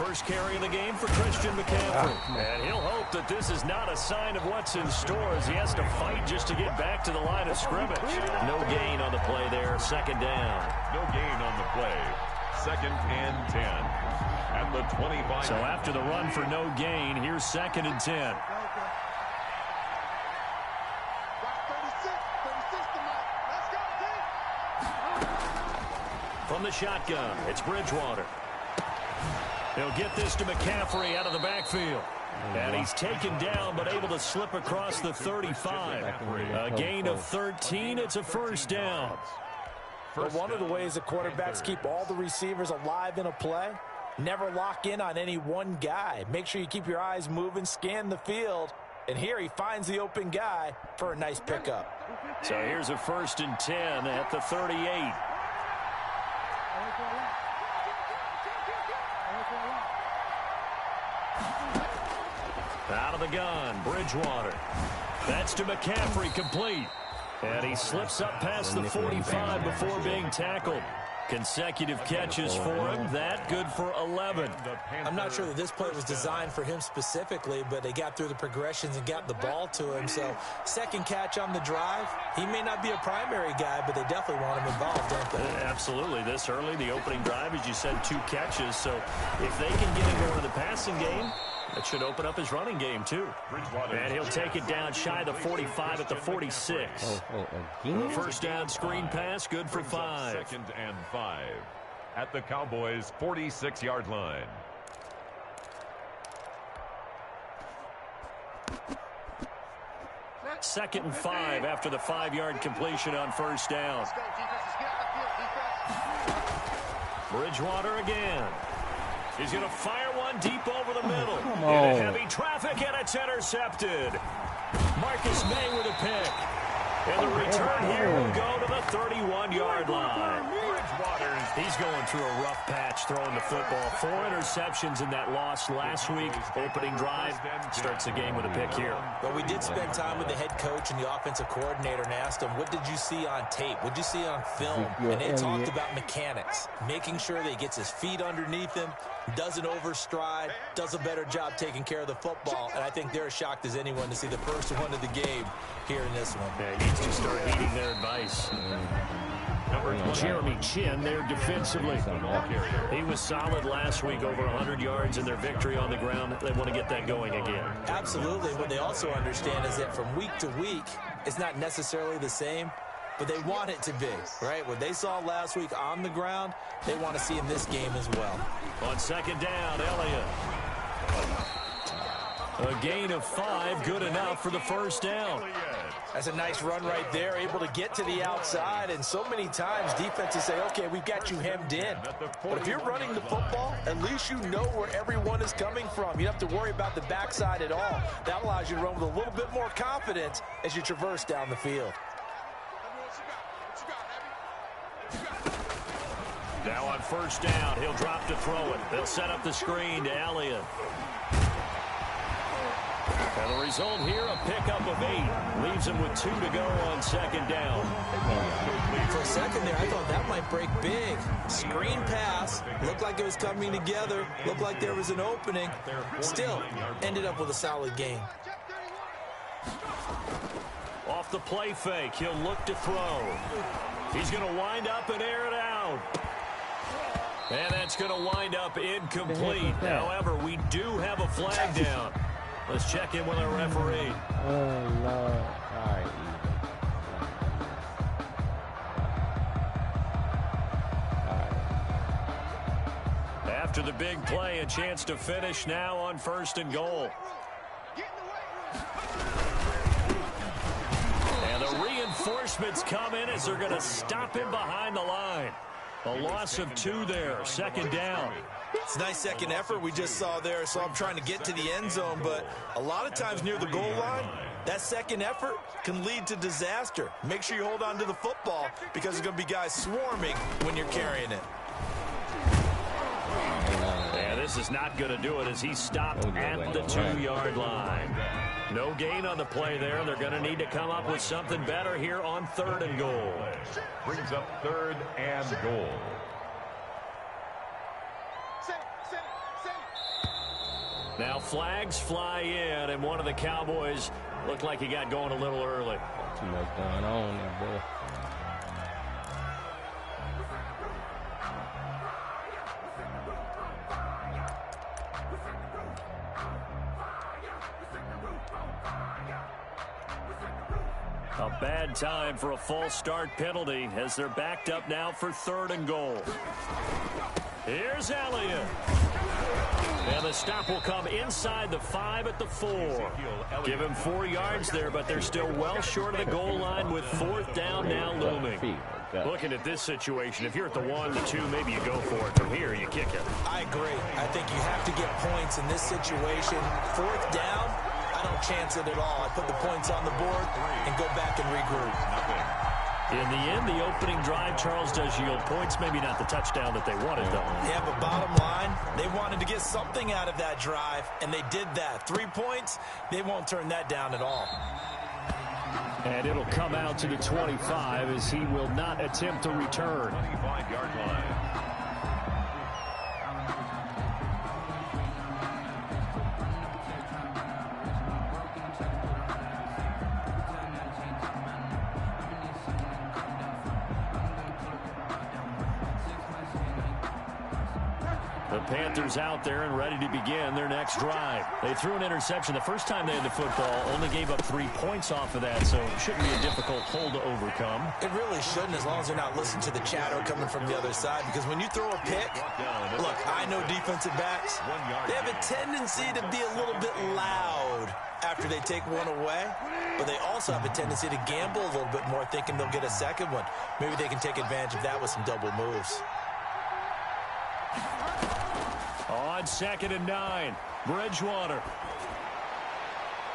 first carry of the game for Christian McCaffrey. And he'll hope that this is not a sign of what's in store as he has to fight just to get back to the line of scrimmage. No gain on the play there, second down. No gain on the play. 2nd and 10 at the 25. So after the run for no gain, here's 2nd and 10. From the shotgun, it's Bridgewater. He'll get this to McCaffrey out of the backfield. And he's taken down but able to slip across the 35. A gain of 13. It's a first down. But one of the ways the quarterbacks keep all the receivers alive in a play, never lock in on any one guy. Make sure you keep your eyes moving, scan the field. And here he finds the open guy for a nice pickup. So here's a 1st and 10 at the 38. Out of the gun, Bridgewater. That's to McCaffrey, complete. And he slips up past the 45 before being tackled. Consecutive catches for him. That good for 11. I'm not sure that this play was designed for him specifically, but they got through the progressions and got the ball to him. So second catch on the drive. He may not be a primary guy, but they definitely want him involved, don't they? Absolutely. This early, the opening drive, as you said, 2 catches. So if they can get him going in the passing game, that should open up his running game, too. And he'll take it down shy of the 45 at the 46. First down screen pass, good for 5. 2nd and 5 at the Cowboys' 46-yard line. Second and 5 after the 5-yard completion on first down. Bridgewater again. He's going to fire one deep over the middle. Into heavy traffic, and it's intercepted. Marcus May with a pick. And the return here will go to the 31-yard line. He's going through a rough patch throwing the football. 4 interceptions in that loss last week. Opening drive starts the game with a pick here. But we did spend time with the head coach and the offensive coordinator and asked him, what did you see on tape? What did you see on film? And they talked about mechanics, making sure that he gets his feet underneath him, doesn't overstride, does a better job taking care of the football. And I think they're as shocked as anyone to see the first one of the game here in this one. Yeah, he needs to start heeding their advice. Jeremy Chin there defensively. He was solid last week, over 100 yards in their victory on the ground. They want to get that going again. Absolutely. What they also understand is that from week to week, it's not necessarily the same, but they want it to be, right? What they saw last week on the ground, they want to see in this game as well. On second down, Elliott. A gain of 5, good enough for the first down. That's a nice run right there, able to get to the outside, and so many times defenses say, okay, we've got you hemmed in. But if you're running the football, at least you know where everyone is coming from. You don't have to worry about the backside at all. That allows you to run with a little bit more confidence as you traverse down the field. Now on first down, he'll drop to throw it. They'll set up the screen to Elliott. And the result here, a pickup of 8. Leaves him with 2 to go on second down. For a second there, I thought that might break big. Screen pass. Looked like it was coming together. Looked like there was an opening. Still, ended up with a solid gain. Off the play fake, he'll look to throw. He's going to wind up and air it out. And that's going to wind up incomplete. However, we do have a flag down. Let's check in with our referee. Oh, Lord. All right. After the big play, a chance to finish now on first and goal. And the reinforcements come in as they're going to stop him behind the line. A loss of 2 there, second down. It's a nice second effort we just saw there, so I'm trying to get to the end zone, but a lot of times near the goal line, that second effort can lead to disaster. Make sure you hold on to the football because there's going to be guys swarming when you're carrying it. And this is not going to do it as he stopped at the 2-yard line. No gain on the play there. They're going to need to come up with something better here on third and goal. Brings up 3rd and goal. Now flags fly in, and one of the Cowboys looked like he got going a little early. Too much going on there, boy. A bad time for a false start penalty as they're backed up now for 3rd and goal. Here's Elliott. And the stop will come inside the 5 at the 4. Give him 4 yards there, but they're still well short of the goal line with 4th down now looming. Looking at this situation, if you're at the 1, the 2, maybe you go for it. From here, you kick it. I agree. I think you have to get points in this situation. 4th down, I don't chance it at all. I put the points on the board and go back and regroup. In the end, the opening drive, Charles, does yield points. Maybe not the touchdown that they wanted, though. Yeah, but bottom line, they wanted to get something out of that drive, and they did that. 3 points, they won't turn that down at all. And it'll come out to the 25 as he will not attempt to return. 25-yard line. The Panthers out there and ready to begin their next drive. They threw an interception the first time they had the football, only gave up 3 points off of that, so it shouldn't be a difficult hole to overcome. It really shouldn't, as long as they're not listening to the chatter coming from the other side, because when you throw a pick, look, I know defensive backs, they have a tendency to be a little bit loud after they take one away, but they also have a tendency to gamble a little bit more, thinking they'll get a second one. Maybe they can take advantage of that with some double moves. On 2nd and 9, Bridgewater.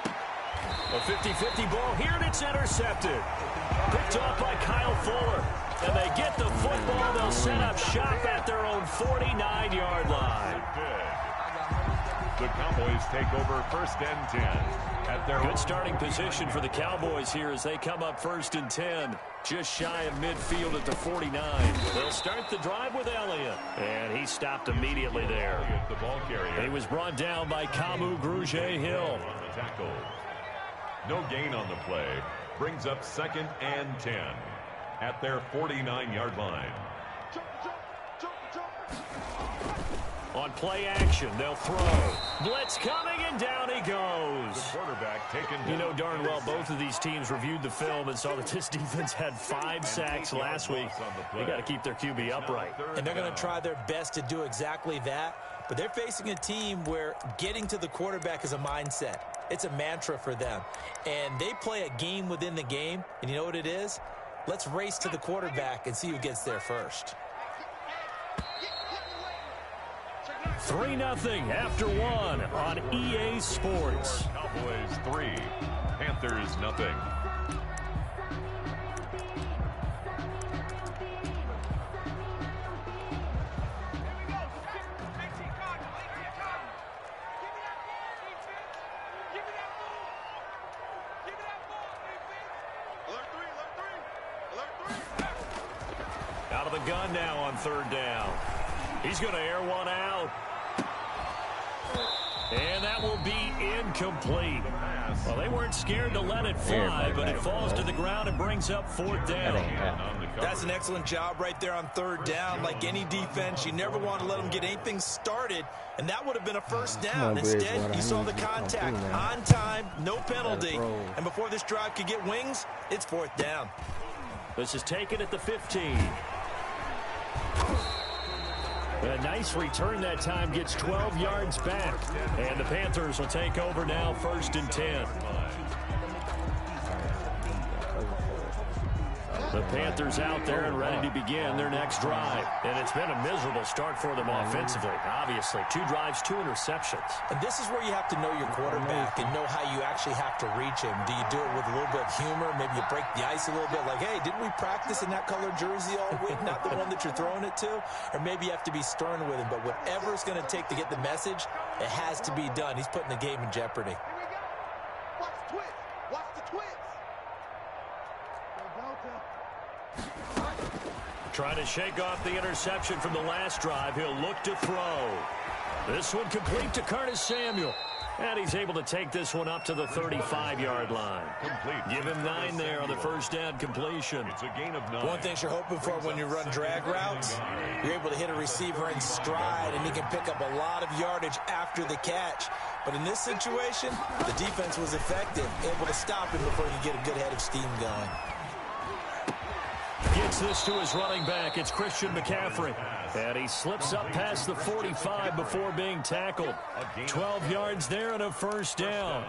A 50-50 ball here, and it's intercepted. Picked off by Kyle Fuller. And they get the football. They'll set up shop at their own 49-yard line. The Cowboys take over 1st and 10. At their Good starting position for the Cowboys here as they come up 1st and 10. Just shy of midfield at the 49. They'll start the drive with Elliott. And he stopped immediately there. the ball carrier. He was brought down by Kamu Grugier-Hill. On the tackle. No gain on the play. Brings up 2nd and 10. At their 49-yard line. On play action, they'll throw. Blitz coming, and down he goes. The quarterback taken down. You know darn well both of these teams reviewed the film and saw that this defense had 5 sacks last week. They got to keep their QB upright. And they're going to try their best to do exactly that. But they're facing a team where getting to the quarterback is a mindset. It's a mantra for them. And they play a game within the game. And you know what it is? Let's race to the quarterback and see who gets there first. 3-0 after 1 on EA Sports. Cowboys 3, Panthers 0. Out of the gun now on 3rd down. He's going to air one out. And that will be incomplete. Well, they weren't scared to let it fly, but it falls to the ground and brings up 4th down. That's an excellent job right there on 3rd down. Like any defense, you never want to let them get anything started, and that would have been a 1st down. Instead, you saw the contact on time, no penalty, and before this drive could get wings, it's 4th down. This is taken at the 15. A nice return that time, gets 12 yards back. And the Panthers will take over now 1st and 10. The Panthers out there and ready to begin their next drive. And it's been a miserable start for them offensively. Obviously, 2 drives, 2 interceptions. And this is where you have to know your quarterback and know how you actually have to reach him. Do you do it with a little bit of humor? Maybe you break the ice a little bit like, hey, didn't we practice in that colored jersey all week? Not the one that you're throwing it to? Or maybe you have to be stern with him. But whatever it's going to take to get the message, it has to be done. He's putting the game in jeopardy. Watch the twist. Watch the twist. Trying to shake off the interception from the last drive. He'll look to throw. This one complete to Curtis Samuel. And he's able to take this one up to the 35-yard line. Give him 9 there on the first down completion. It's a gain of 9. One thing you're hoping for when you run drag routes, you're able to hit a receiver in stride, and he can pick up a lot of yardage after the catch. But in this situation, the defense was effective, able to stop him before he could get a good head of steam going. Gets this to his running back. It's Christian McCaffrey. And he slips up past the 45 before being tackled. 12 yards there and a first down.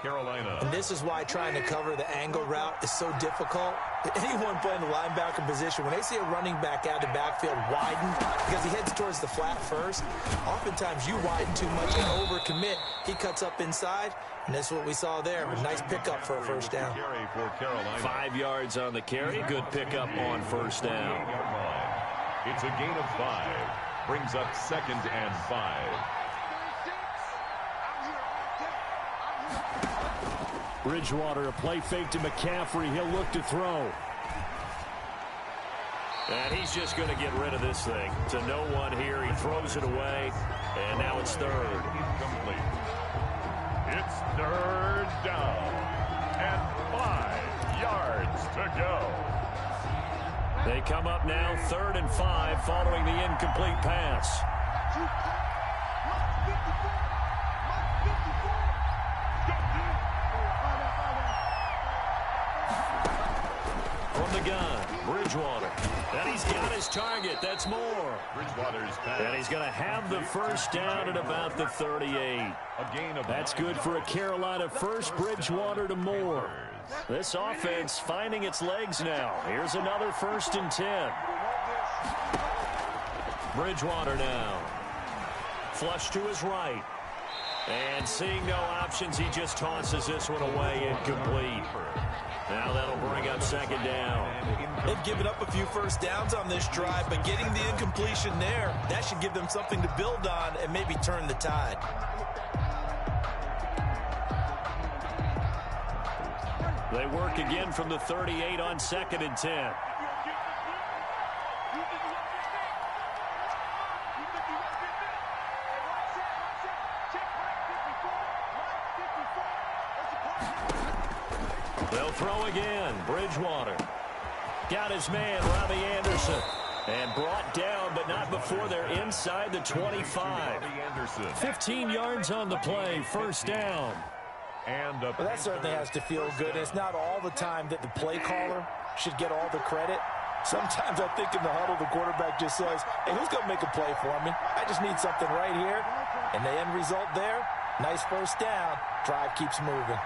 Carolina. And this is why trying to cover the angle route is so difficult. Anyone playing the linebacker position, when they see a running back out of the backfield widen because he heads towards the flat first, oftentimes you widen too much and overcommit. He cuts up inside, and that's what we saw there. A nice pickup for a first down. 5 yards on the carry. Good pickup on first down. It's a gain of 5. Brings up 2nd and 5. Bridgewater, a play fake to McCaffrey. He'll look to throw. And he's just going to get rid of this thing. To no one here. He throws it away. And now it's 3rd. Incomplete. It's 3rd down. And 5 yards to go. They come up now 3rd and 5 following the incomplete pass. From the gun, Bridgewater. And he's got his target. That's more. Bridgewater's pass. And he's going to have the first down at about the 38. A gain of That's 9. good for a Carolina first. Bridgewater to Moore. This offense finding its legs now. Here's another 1st and 10. Bridgewater now. Flush to his right. And seeing no options, he just tosses this one away, incomplete. Now that'll bring up 2nd down. They've given up a few first downs on this drive, but getting the incompletion there, that should give them something to build on and maybe turn the tide. They work again from the 38 on 2nd and 10. They'll throw again. Bridgewater. Got his man, Robbie Anderson. And brought down, but not before they're inside the 25. 15 yards on the play. First down. Well, that certainly has to feel good. It's not all the time that the play caller should get all the credit. Sometimes I think in the huddle, the quarterback just says, hey, who's going to make a play for me? I just need something right here. And the end result there, nice first down. Drive keeps moving.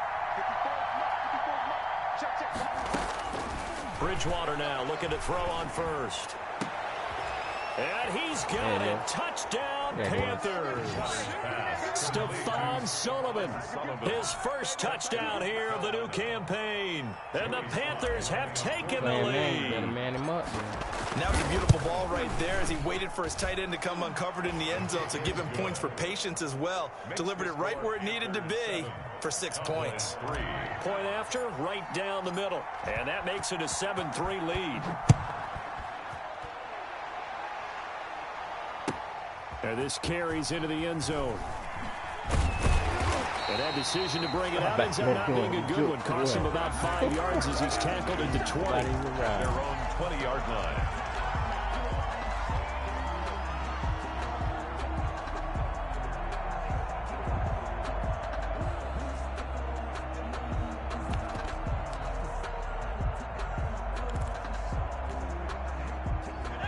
Bridgewater now looking to throw on first. And he's got it. Touchdown, Panthers. Stephon Sullivan, his first touchdown here of the new campaign. And the Panthers have taken the lead. Man him up. Now it's a beautiful ball right there as he waited for his tight end to come uncovered in the end zone to give him points for patience as well. Delivered it right where it needed to be for 6 points. Point after, right down the middle. And that makes it a 7-3 lead. And this carries into the end zone. And that decision to bring it out ends up not being a good one. Cost him about 5 yards as he's tackled into 20. Their own 20-yard line.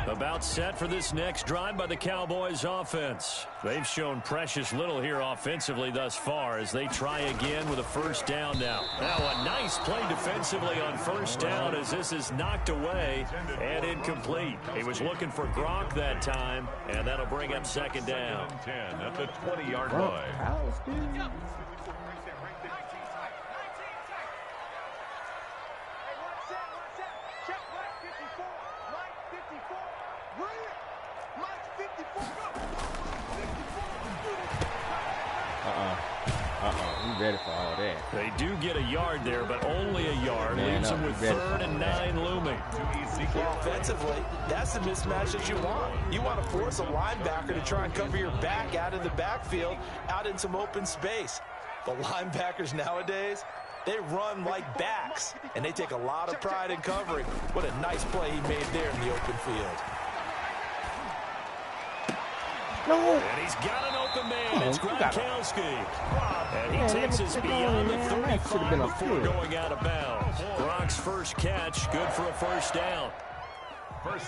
About set for this next drive by the Cowboys offense. They've shown precious little here offensively thus far as they try again with a first down now. Now a nice play defensively on first down as this is knocked away and incomplete. He was looking for Gronk that time, and that'll bring up 2nd down. 10 at the 20-yard line. You ready for all that. They do get a yard there, but only a yard. Leaves them with 3rd and 9 looming. Well, offensively, that's the mismatch that you want. You want to force a linebacker to try and cover your back out in the backfield, out in some open space. The linebackers nowadays, they run like backs, and they take a lot of pride in covering. What a nice play he made there in the open field. No. And he's got an open man. It's Gronkowski. And he takes us beyond the 35 before going out of bounds. Gronk's first catch, good for a first down.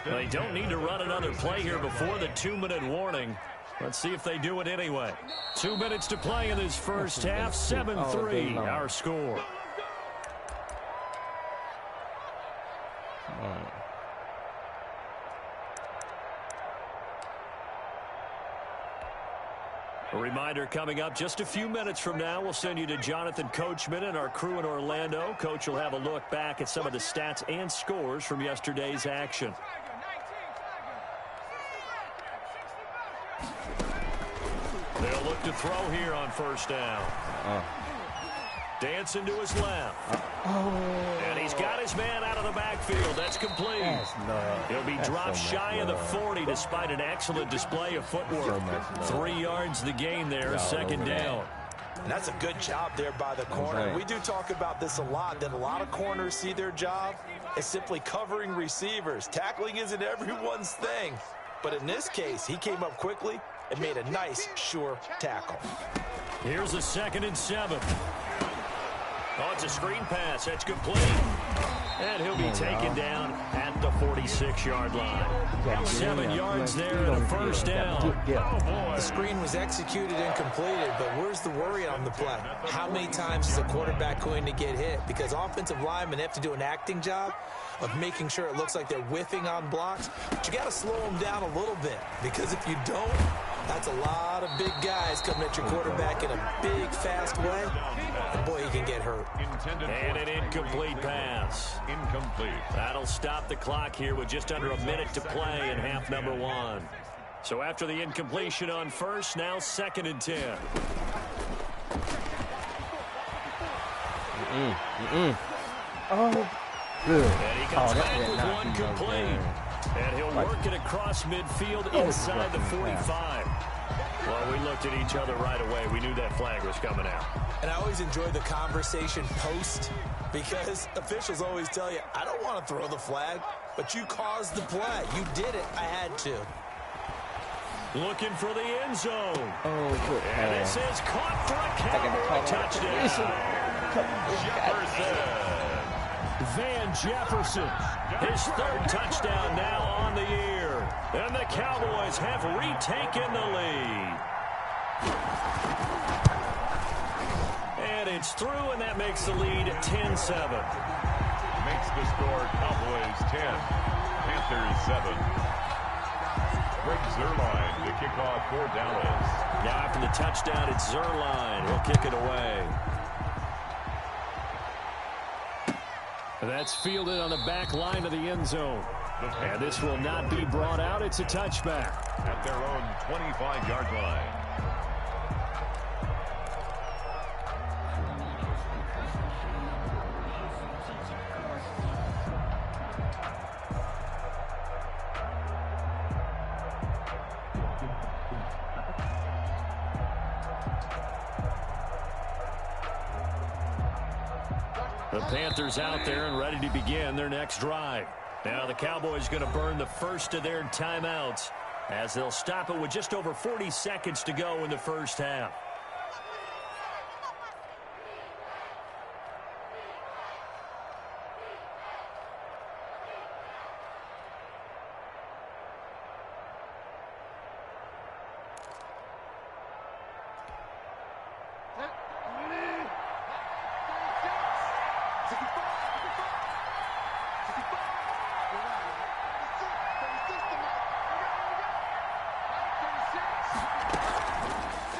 They don't need to run another play here before the 2-minute warning. Let's see if they do it anyway. 2 minutes to play in this first half. 7-3, our score. A reminder coming up just a few minutes from now, we'll send you to Jonathan Coachman and our crew in Orlando. Coach will have a look back at some of the stats and scores from yesterday's action. They'll look to throw here on first down. Dancing to his left. And he's got his man out of the backfield. That's complete. He'll be dropped shy of the 40 despite an excellent display of footwork. 3 yards the gain there, second down. And that's a good job there by the corner. We do talk about this a lot, that a lot of corners see their job as simply covering receivers. Tackling isn't everyone's thing. But in this case, he came up quickly and made a nice, sure tackle. Here's a 2nd and 7. Oh, it's a screen pass. That's complete. And he'll be taken down at the 46-yard line. 7 yards there and a first down. The screen was executed and completed, but where's the worry on the play? How many times is a quarterback going to get hit? Because offensive linemen have to do an acting job of making sure it looks like they're whiffing on blocks. But you got to slow them down a little bit, because if you don't, that's a lot of big guys coming at your quarterback in a big, fast way. And boy, he can get hurt. And an incomplete pass. Incomplete. That'll stop the clock here with just under a minute to play in half number 1. So after the incompletion on first, now 2nd and 10. Oh, good. And he comes back with one complete. And he'll work it across midfield inside the 45. Well, we looked at each other right away. We knew that flag was coming out. And I always enjoy the conversation post, because officials always tell you, I don't want to throw the flag, but you caused the play. You did it. I had to. Looking for the end zone. And this is caught for a Cowboy touchdown. Van Jefferson, his 3rd touchdown now on the year. And the Cowboys have retaken the lead. And it's through, and that makes the lead 10-7. Makes the score Cowboys 10, Panthers 7. Greg Zuerlein to kick off for Dallas. Now after the touchdown, it's Zuerlein. He'll kick it away. That's fielded on the back line of the end zone. And this will not be brought out. It's a touchback. At their own 25-yard line. The Panthers out there and ready to begin their next drive. Now the Cowboys going to burn the first of their timeouts as they'll stop it with just over 40 seconds to go in the first half.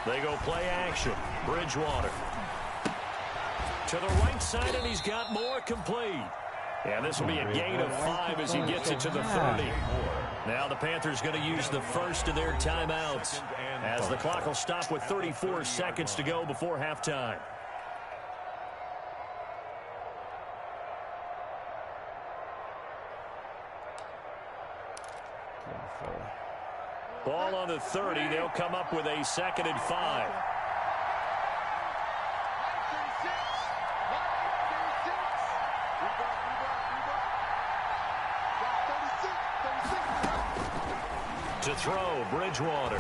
They go play action. Bridgewater. To the right side, and he's got more complete. And this will be a gain of 5 as he gets it to the 30. Now the Panthers going to use the first of their timeouts as the clock will stop with 34 seconds to go before halftime. Ball on the 30. They'll come up with a 2nd and 5. To throw, Bridgewater.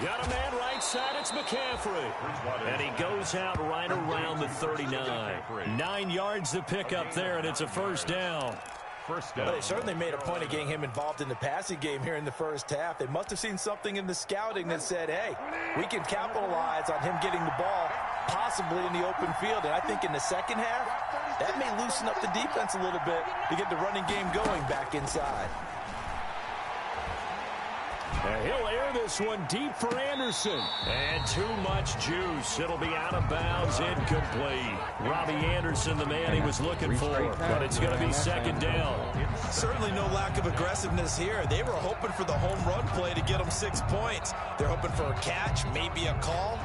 Got a man right side, it's McCaffrey. And he goes out right around the 39. 9 yards to pick up there, and it's a first down. Well, they certainly made a point of getting him involved in the passing game here in the first half. They must have seen something in the scouting that said, hey, we can capitalize on him getting the ball possibly in the open field. And I think in the second half, that may loosen up the defense a little bit to get the running game going back inside. And he'll air this one deep for Anderson. And too much juice. It'll be out of bounds, incomplete. Robbie Anderson, the man he was looking for, but it's going to be 2nd down. Certainly no lack of aggressiveness here. They were hoping for the home run play to get them 6 points. They're hoping for a catch, maybe a call,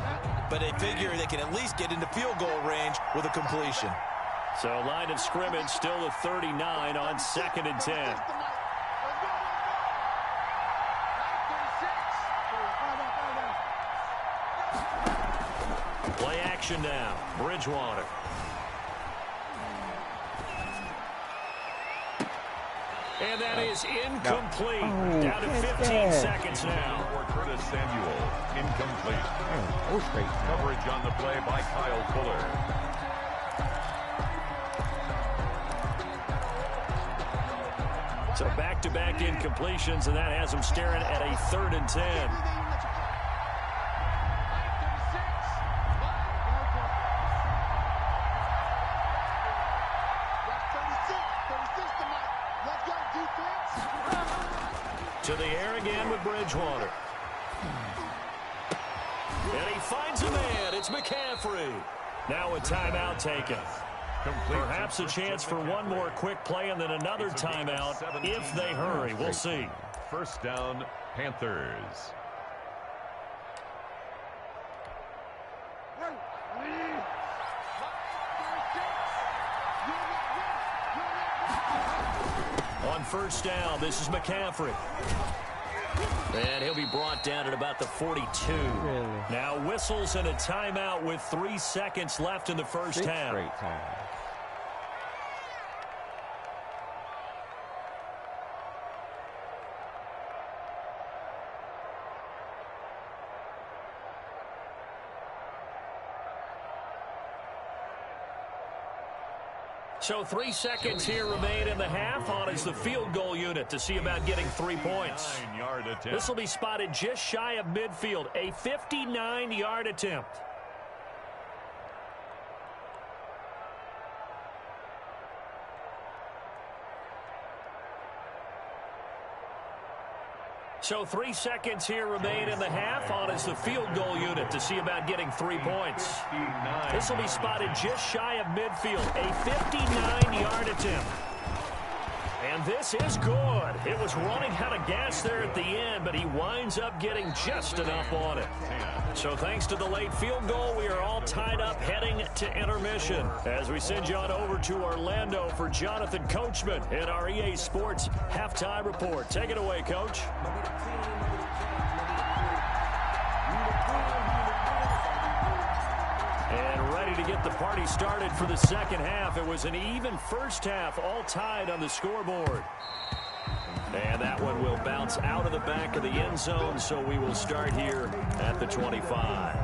but they figure they can at least get into field goal range with a completion. So line of scrimmage still the 39 on 2nd and 10. Play action now. Bridgewater. And that is incomplete. Down to 15 seconds now. For Curtis Samuel, incomplete. Coverage on the play by Kyle Fuller. So back-to-back incompletions, and that has them staring at a 3rd and 10. To the air again with Bridgewater. And he finds a man. It's McCaffrey. Now a timeout taken. Perhaps a chance for one more quick play and then another timeout if they hurry. We'll see. First down, Panthers. On first down, this is McCaffrey. And he'll be brought down at about the 42. Really? Now whistles and a timeout with 3 seconds left in the first half. Great time. So 3 seconds here remain in the half. On is the field goal unit to see about getting 3 points. 9-yard attempt. This will be spotted just shy of midfield. A 59-yard attempt. So 3 seconds here remain in the half. On is the field goal unit to see about getting 3 points. This will be spotted just shy of midfield. A 59-yard attempt. And this is good. It was running out of gas there at the end, but he winds up getting just enough on it. So thanks to the late field goal, we are all tied up heading to intermission. As we send you on over to Orlando for Jonathan Coachman in our EA Sports Halftime Report. Take it away, Coach. And ready to get the party started for the second half. It was an even first half, all tied on the scoreboard. And that one will bounce out of the back of the end zone, so we will start here at the 25.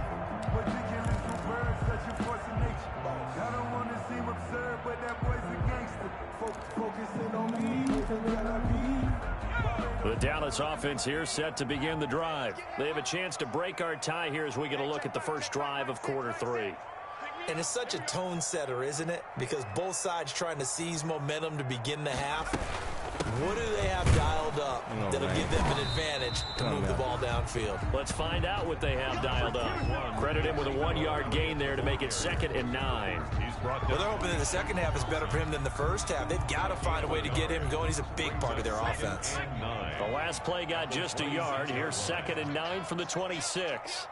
The Dallas offense here set to begin the drive. They have a chance to break our tie here as we get a look at the first drive of quarter 3. And it's such a tone setter, isn't it? Because both sides trying to seize momentum to begin the half. What do they have dialed up that'll give them an advantage to move the ball downfield? Let's find out what they have dialed up. Credit him with a 1-yard gain there to make it 2nd and 9. Well, they're hoping that the second half is better for him than the first half. They've got to find a way to get him going. He's a big part of their offense. The last play got just a yard. Here's 2nd and 9 from the 26.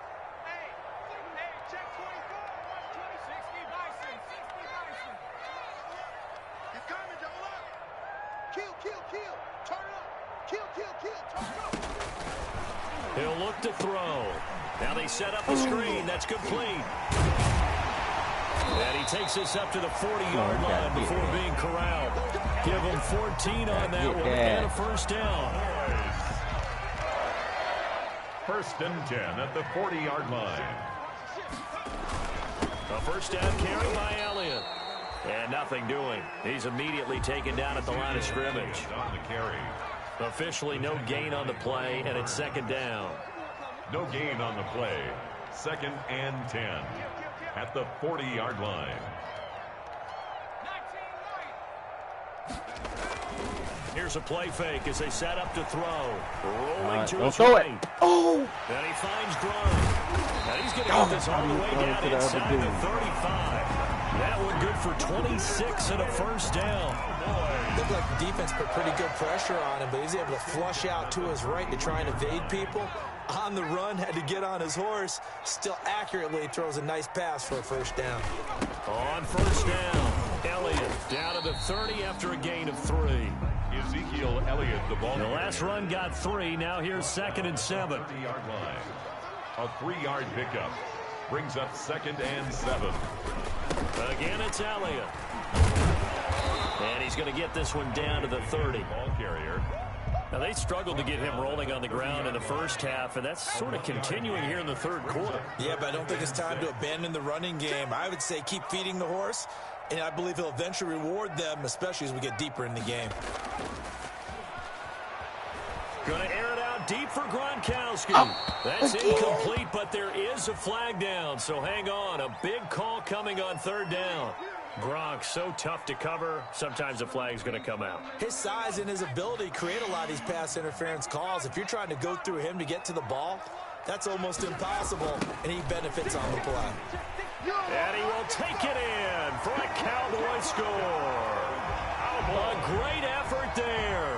He'll look to throw. Now they set up the screen. That's complete. And he takes this up to the 40-yard line before being corralled. Give him 14 on that one and a first down. 1st and 10 at the 40-yard line. A first down carry by Elliott. And nothing doing. He's immediately taken down at the line of scrimmage. On the carry. Officially no gain on the play, and it's 2nd down. No gain on the play. 2nd and 10 at the 40-yard line. Here's a play fake as they set up to throw. Rolling to his throw right. it. Oh! And he finds Grunt. And he's going to get this all the way down inside the 35. That one good for 26 and a first down. Looked like the defense put pretty good pressure on him, but he's able to flush out to his right to try and evade people. On the run, had to get on his horse. Still accurately throws a nice pass for a first down. On first down, Elliott down to the 30 after a gain of 3. Ezekiel Elliott, the ball. The last run got 3. Now here's 2nd and 7. 30-yard line. A 3-yard pickup brings up 2nd and 7. Again, it's Elliott. And he's going to get this one down to the 30. Ball carrier. Now, they struggled to get him rolling on the ground in the first half, and that's sort of continuing here in the third quarter. Yeah, but I don't think it's time to abandon the running game. I would say keep feeding the horse, and I believe he'll eventually reward them, especially as we get deeper in the game. Going to air it out deep for Gronkowski. That's incomplete, but there is a flag down, so hang on. A big call coming on 3rd down. Gronk, so tough to cover. Sometimes the flag's going to come out. His size and his ability create a lot of these pass interference calls. If you're trying to go through him to get to the ball, that's almost impossible, and he benefits on the play. And he will take it in for a Cowboy score. A great effort there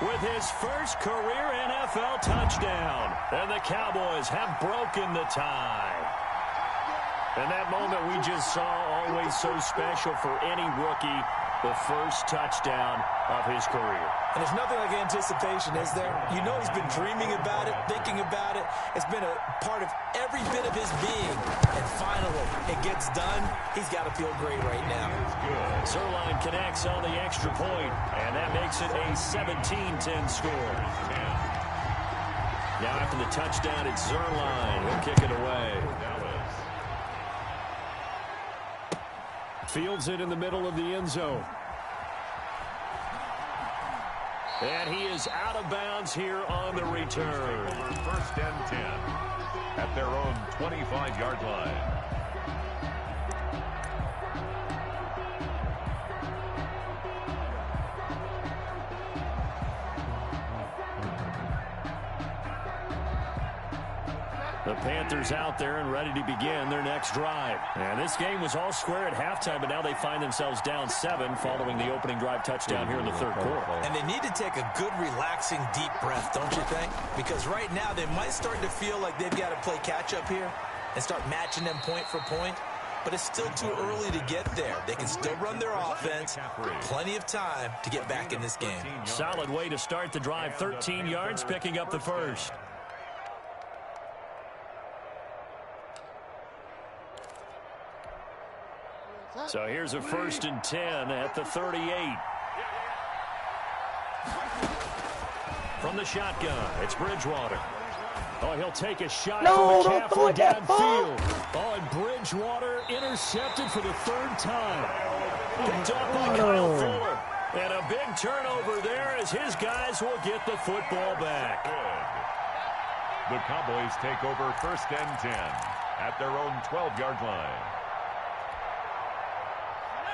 with his first career NFL touchdown. And the Cowboys have broken the tie. And that moment we just saw, always so special for any rookie, the first touchdown of his career. And there's nothing like anticipation, is there? You know he's been dreaming about it, thinking about it. It's been a part of every bit of his being. And finally, it gets done. He's got to feel great right now. Zerline connects on the extra point, and that makes it a 17-10 score. Now after the touchdown, it's Zerline. He'll kick it away. Fields it in the middle of the end zone. And he is out of bounds here on the return. 1st and 10 at their own 25-yard line. The Panthers out there and ready to begin their next drive. And this game was all square at halftime, but now they find themselves down 7 following the opening drive touchdown here in the third quarter. And they need to take a good, relaxing, deep breath, don't you think? Because right now they might start to feel like they've got to play catch-up here and start matching them point for point. But it's still too early to get there. They can still run their offense. Plenty of time to get back in this game. Solid way to start the drive. 13 yards, picking up the first. So here's a 1st and 10 at the 38. From the shotgun, it's Bridgewater. Oh, he'll take a shot from McCaffrey downfield. Oh, and Bridgewater intercepted for the 3rd time. Picked up by Kyle Fuller. And a big turnover there as his guys will get the football back. The Cowboys take over 1st and 10 at their own 12-yard line.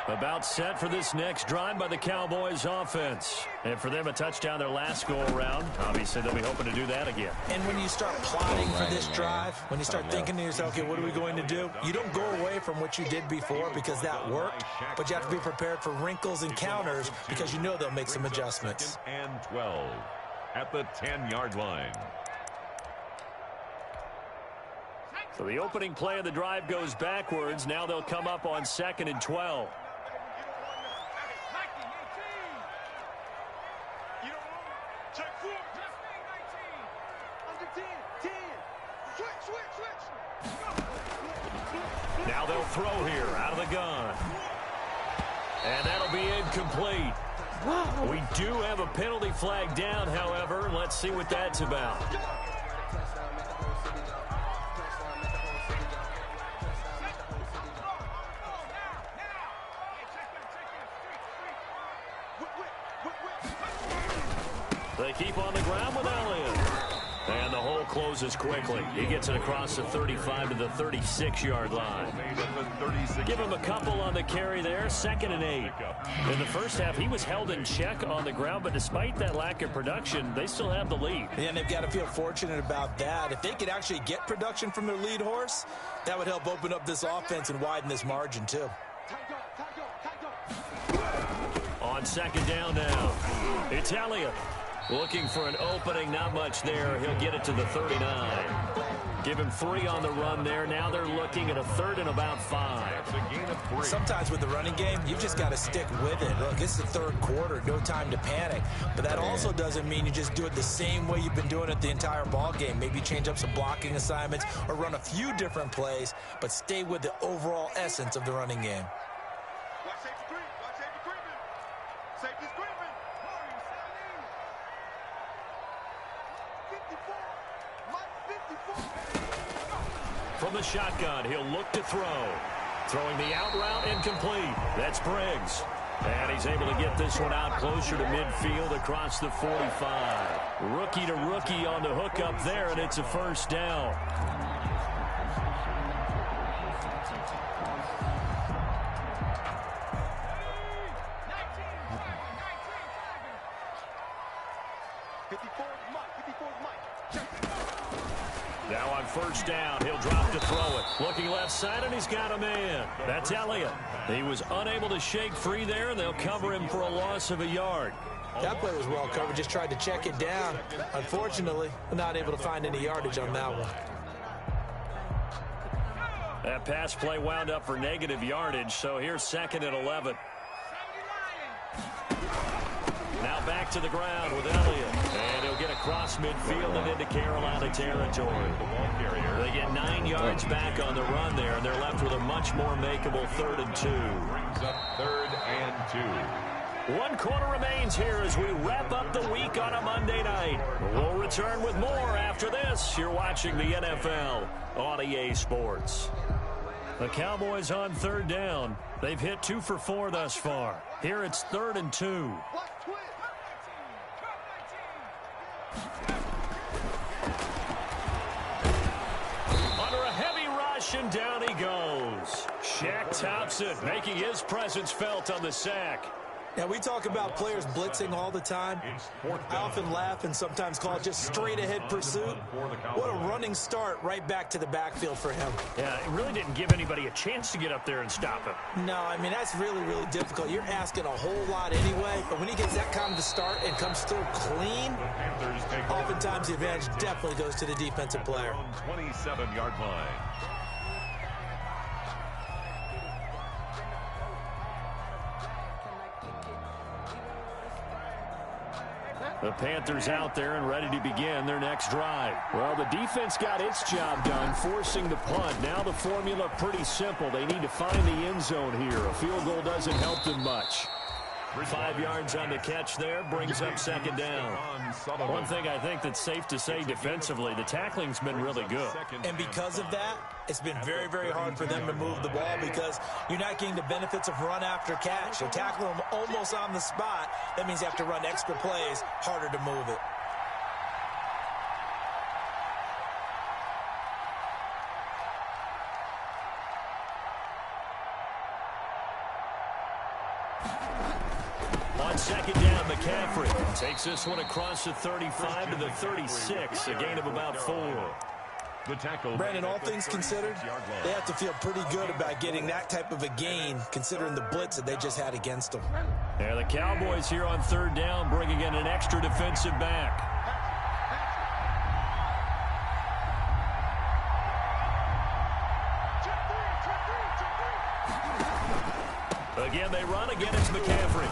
About set for this next drive by the Cowboys offense. And for them, a touchdown their last go-around. Obviously, they'll be hoping to do that again. And when you start plotting for this drive, when you start thinking to yourself, okay, what are we going to do? You don't go away from what you did before because that worked, but you have to be prepared for wrinkles and counters because you know they'll make some adjustments. And 12 at the 10-yard line. So the opening play of the drive goes backwards. Now they'll come up on 2nd and 12. Now they'll throw here out of the gun. And that'll be incomplete. We do have a penalty flag down, however. Let's see what that's about. They keep on the ground with Elliott. And the hole closes quickly. He gets it across the 35 to the 36-yard line. Give him a couple on the carry there, 2nd and 8. In the first half, he was held in check on the ground, but despite that lack of production, they still have the lead. Yeah, and they've got to feel fortunate about that. If they could actually get production from their lead horse, that would help open up this offense and widen this margin, too. On 2nd down now, it's Elliott. Looking for an opening, not much there. He'll get it to the 39. Give him 3 on the run there. Now they're looking at a 3rd and about 5. Sometimes with the running game, you've just got to stick with it. Look, it's the 3rd quarter, no time to panic. But that also doesn't mean you just do it the same way you've been doing it the entire ball game. Maybe change up some blocking assignments or run a few different plays, but stay with the overall essence of the running game. From the shotgun, he'll look to throw. Throwing the out route, incomplete. That's Briggs. And he's able to get this one out closer to midfield across the 45. Rookie to rookie on the hook up there, and it's a 1st down. Now on 1st down, he'll drop to throw it. Looking left side, and he's got a man. That's Elliott. He was unable to shake free there, and they'll cover him for a loss of a yard. That play was well covered. Just tried to check it down. Unfortunately, not able to find any yardage on that one. That pass play wound up for negative yardage, so here's 2nd and 11. Now back to the ground with Elliott. And he'll get across midfield and into Carolina territory. They get 9 yards back on the run there, and they're left with a much more makeable 3rd and 2. Brings up 3rd and 2. 1 quarter remains here as we wrap up the week on a Monday night. We'll return with more after this. You're watching the NFL on EA Sports. The Cowboys on 3rd down. They've hit 2 for 4 thus far. Here it's 3rd and 2. Under a heavy rush, and down he goes. Shaq Thompson making his presence felt on the sack. Now, we talk about players blitzing all the time. I often laugh and sometimes call it just straight-ahead pursuit. What a running start right back to the backfield for him. Yeah, it really didn't give anybody a chance to get up there and stop him. No, I mean, that's really, really difficult. You're asking a whole lot anyway, but when he gets that kind of a start and comes through clean, oftentimes the advantage definitely goes to the defensive player. 27-yard line. The Panthers out there and ready to begin their next drive. Well, the defense got its job done, forcing the punt. Now the formula pretty simple. They need to find the end zone here. A field goal doesn't help them much. 5 yards on the catch there, brings up 2nd down. One thing I think that's safe to say defensively, the tackling's been really good. And because of that, it's been very, very hard for them to move the ball because you're not getting the benefits of run after catch. You're tackling them almost on the spot. That means you have to run extra plays, harder to move it. on second down, McCaffrey takes this one across the 35 to the 36, a gain of about 4. The tackle. Brandon, all things considered, they have to feel pretty good about getting that type of a gain, considering the blitz that they just had against them. Yeah, the Cowboys here on third down, bringing in an extra defensive back. Again, they run against McCaffrey.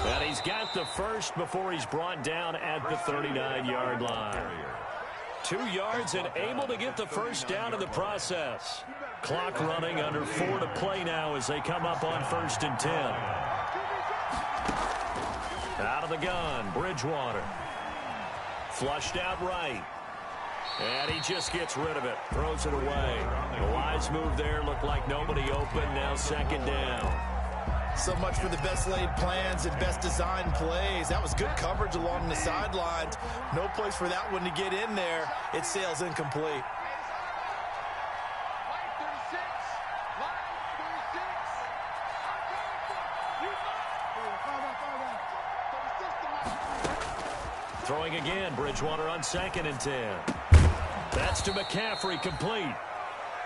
And he's got the first before he's brought down at the 39-yard line. 2 yards and able to get the first down in the process. Clock running, under 4 to play now as they come up on 1st and 10. Out of the gun, Bridgewater. Flushed out right. And he just gets rid of it, throws it away. A wise move there, looked like nobody open, now second down. So much for the best laid plans and best designed plays. That was good coverage along the sidelines. No place for that one to get in there. It sails incomplete. Throwing again, Bridgewater on 2nd and 10. That's to McCaffrey, complete.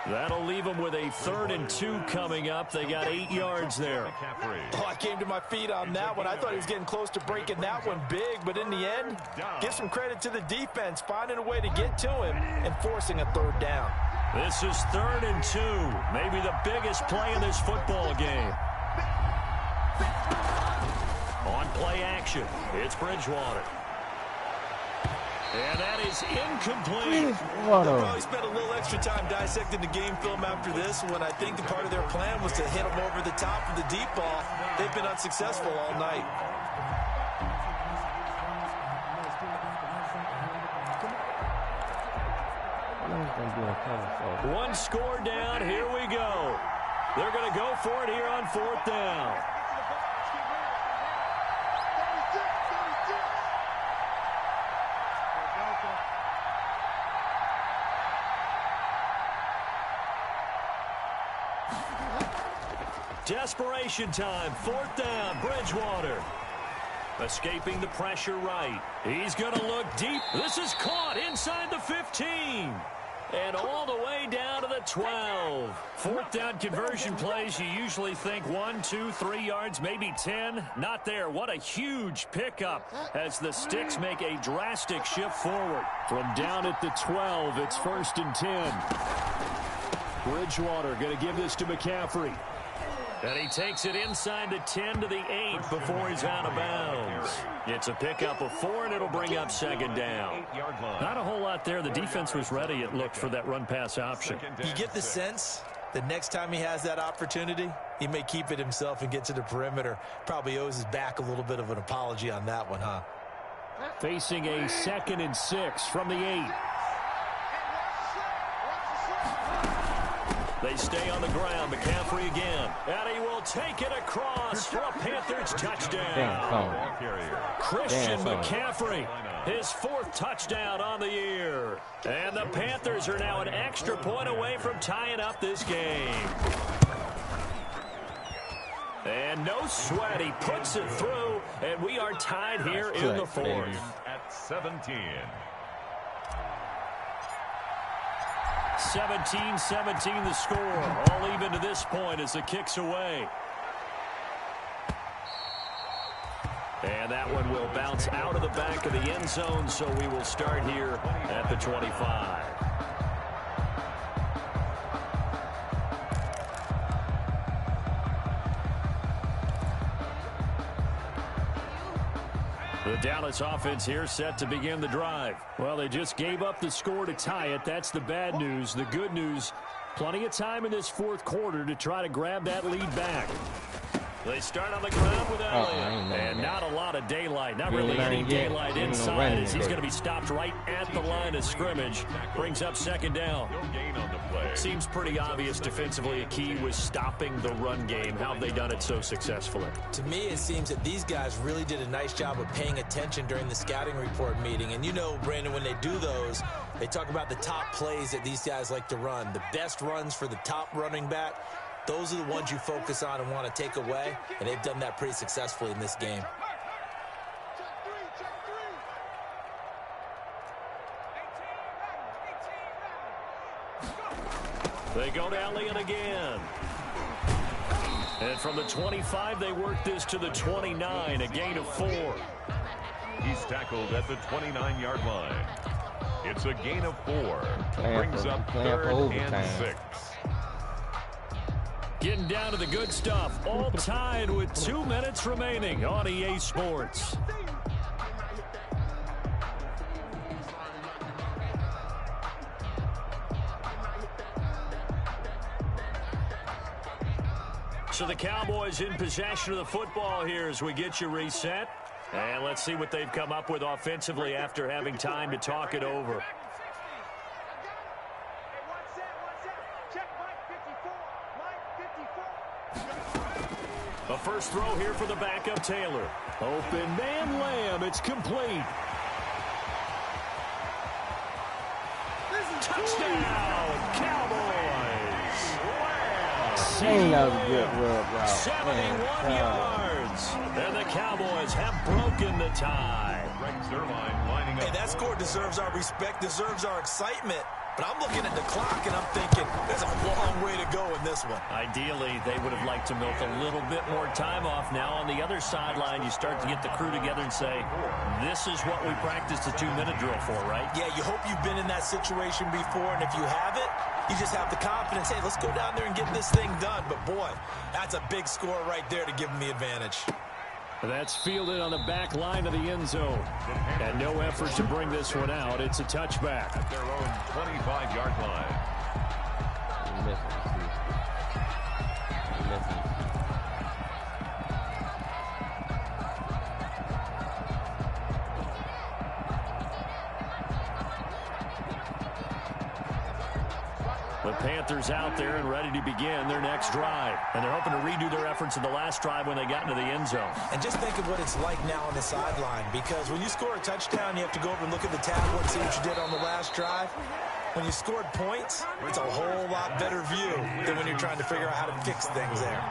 That'll leave them with a 3rd and 2 coming up. They got 8 yards there. Oh, I came to my feet on that one. I thought he was getting close to breaking that one big, but in the end, give some credit to the defense, finding a way to get to him and forcing a 3rd down. This is 3rd and 2, maybe the biggest play in this football game. On play action, it's Bridgewater. And that is incomplete. They'll probably spend a little extra time dissecting the game film after this one. I think the part of their plan was to hit them over the top of the deep ball. They've been unsuccessful all night. One score down, here we go. They're going to go for it here on 4th down. Desperation time, 4th down, Bridgewater. Escaping the pressure right. He's going to look deep. This is caught inside the 15. And all the way down to the 12. 4th down conversion plays, you usually think 1, 2, 3 yards, maybe 10. Not there. What a huge pickup as the Sticks make a drastic shift forward. From down at the 12, it's 1st and 10. Bridgewater going to give this to McCaffrey. And he takes it inside the 10 to the 8 before he's out of bounds. It's a pickup of 4, and it'll bring up 2nd down. Not a whole lot there. The defense was ready, it looked, for that run-pass option. You get the sense that next time he has that opportunity, he may keep it himself and get to the perimeter. Probably owes his back a little bit of an apology on that one, huh? Facing a 2nd and 6 from the 8. They stay on the ground. McCaffrey again. And he will take it across for a Panthers touchdown. Christian McCaffrey, his 4th touchdown on the year. And the Panthers are now an extra point away from tying up this game. And no sweat. He puts it through, and we are tied here in the 4th. At 17. 17-17 the score. All even to this point as the kick's away. And that one will bounce out of the back of the end zone, so we will start here at the 25. The Dallas offense here set to begin the drive. Well, they just gave up the score to tie it. That's the bad news. The good news, plenty of time in this 4th quarter to try to grab that lead back. They start on the ground with Elliott, and not a lot of daylight. Not really any daylight inside as he's going to be stopped right at the line of scrimmage. Brings up 2nd down. Seems pretty obvious defensively a key was stopping the run game. How have they done it so successfully? To me, it seems that these guys really did a nice job of paying attention during the scouting report meeting. And you know, Brandon, when they do those, they talk about the top plays that these guys like to run. The best runs for the top running back. Those are the ones you focus on and want to take away, and they've done that pretty successfully in this game. They go to Elliott again. And from the 25, they work this to the 29, a gain of 4. He's tackled at the 29-yard line. It's a gain of 4. Brings up 3rd and 6. Getting down to the good stuff. All tied with 2 minutes remaining on EA Sports. So the Cowboys in possession of the football here as we get you reset. And let's see what they've come up with offensively after having time to talk it over. A first throw here for the backup Taylor. Open man Lamb. It's complete. Touchdown, Cowboys. That was a good rub route. 71 yards. And the Cowboys have broken the tie. Hey, that score deserves our respect, deserves our excitement. But I'm looking at the clock, and I'm thinking there's a long way to go in this one. Ideally, they would have liked to milk a little bit more time off. Now, on the other sideline, you start to get the crew together and say, this is what we practiced the 2-minute drill for, right? Yeah, you hope you've been in that situation before, and if you haven't, you just have the confidence, hey, let's go down there and get this thing done. But, boy, that's a big score right there to give them the advantage. That's fielded on the back line of the end zone. And no effort to bring this one out. It's a touchback. At their own 25-yard line. The Panthers out there and ready to begin their next drive. And they're hoping to redo their efforts in the last drive when they got into the end zone. And just think of what it's like now on the sideline, because when you score a touchdown, you have to go over and look at the tablet and see what you did on the last drive. When you scored points, it's a whole lot better view than when you're trying to figure out how to fix things there.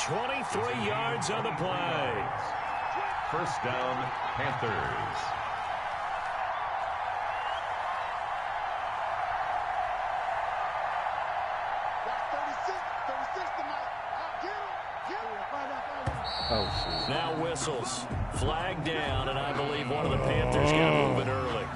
23 yards on the play. First down, Panthers. Oh, shoot. Now whistles. Flag down, and I believe one of the Panthers got moving early.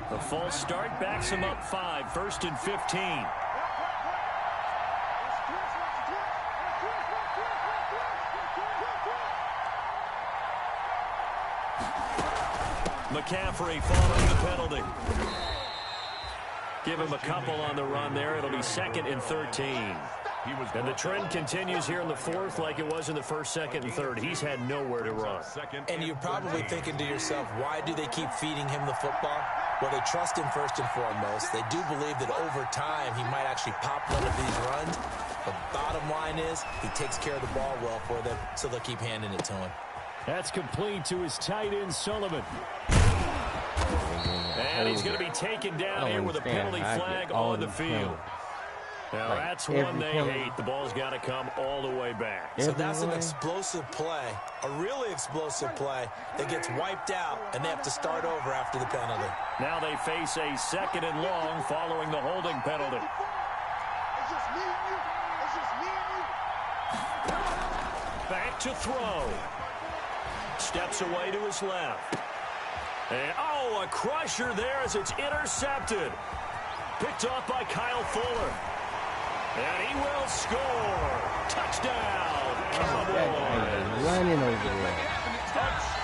The false start backs him up 5, 1st and 15. McCaffrey following the penalty. Give him a couple on the run there. It'll be 2nd and 13. And the trend continues here in the 4th like it was in the 1st, 2nd, and 3rd. He's had nowhere to run. And you're probably thinking to yourself, why do they keep feeding him the football? Well, they trust him first and foremost. They do believe that over time he might actually pop one of these runs. The bottom line is he takes care of the ball well for them, so they'll keep handing it to him. That's complete to his tight end, Sullivan. And he's going to be taken down here with a penalty flag on the field. Now, that's one they hate. The ball's got to come all the way back. So that's an explosive play, a really explosive play that gets wiped out, and they have to start over after the penalty. Now they face a 2nd and long following the holding penalty. Back to throw. Steps away to his left. And, oh, a crusher there as it's intercepted. Picked off by Kyle Fuller. And he will score. Touchdown, Cowboys. Running over there.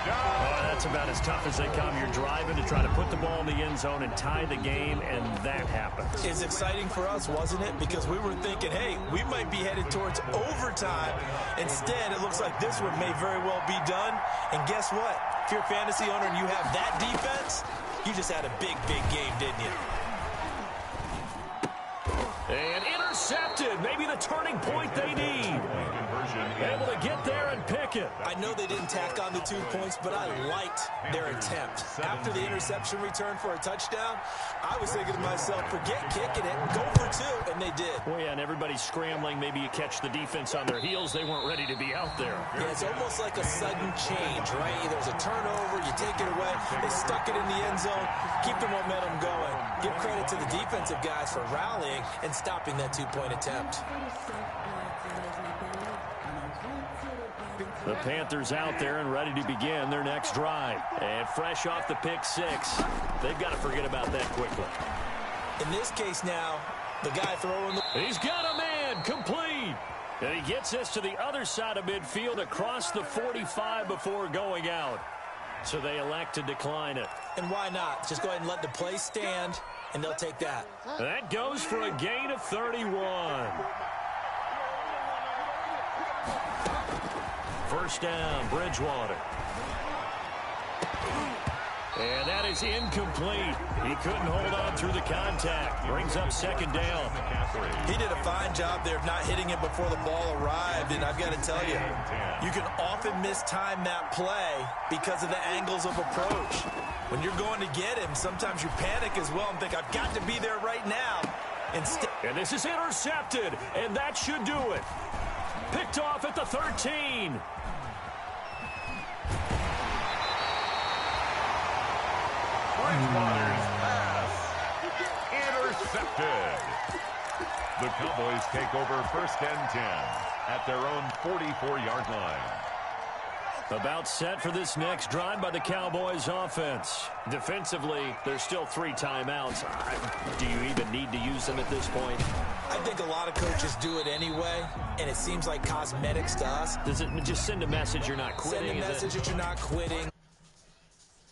Oh, that's about as tough as they come. You're driving to try to put the ball in the end zone and tie the game, and that happens. It's exciting for us, wasn't it? Because we were thinking, hey, we might be headed towards overtime. Instead, it looks like this one may very well be done. And guess what? If you're a fantasy owner and you have that defense, you just had a big, big game, didn't you? And intercepted. Maybe the turning point they need. conversion. Able to get there and pick it. I know they didn't tack on the 2 points, but I liked their attempt. After the interception return for a touchdown, I was thinking to myself, forget kicking it, go for 2, and they did. Oh, yeah, and everybody's scrambling. Maybe you catch the defense on their heels. They weren't ready to be out there. Yeah, it's almost like a sudden change, right? There's a turnover, you take it away, they stuck it in the end zone, keep the momentum going. Give credit to the defensive guys for rallying and stopping that 2-point attempt. The Panthers out there and ready to begin their next drive. And fresh off the pick 6, they've got to forget about that quickly. In this case now, the guy throwing the... He's got a man, complete. And he gets us to the other side of midfield across the 45 before going out. So they elect to decline it. And why not? Just go ahead and let the play stand, and they'll take that. That goes for a gain of 31. First down, Bridgewater. And that is incomplete. He couldn't hold on through the contact. Brings up second down. He did a fine job there of not hitting it before the ball arrived. And I've got to tell you, you can often mistime that play because of the angles of approach. When you're going to get him, sometimes you panic as well and think, I've got to be there right now. And this is intercepted, and that should do it. Picked off at the 13. Bridgewater's pass intercepted. The Cowboys take over first and 10 at their own 44-yard line. About set for this next drive by the Cowboys offense. Defensively, there's still 3 timeouts. Do you even need to use them at this point? I think a lot of coaches do it anyway, and it seems like cosmetics to us. Does it just send a message you're not quitting? Send a message that you're not quitting.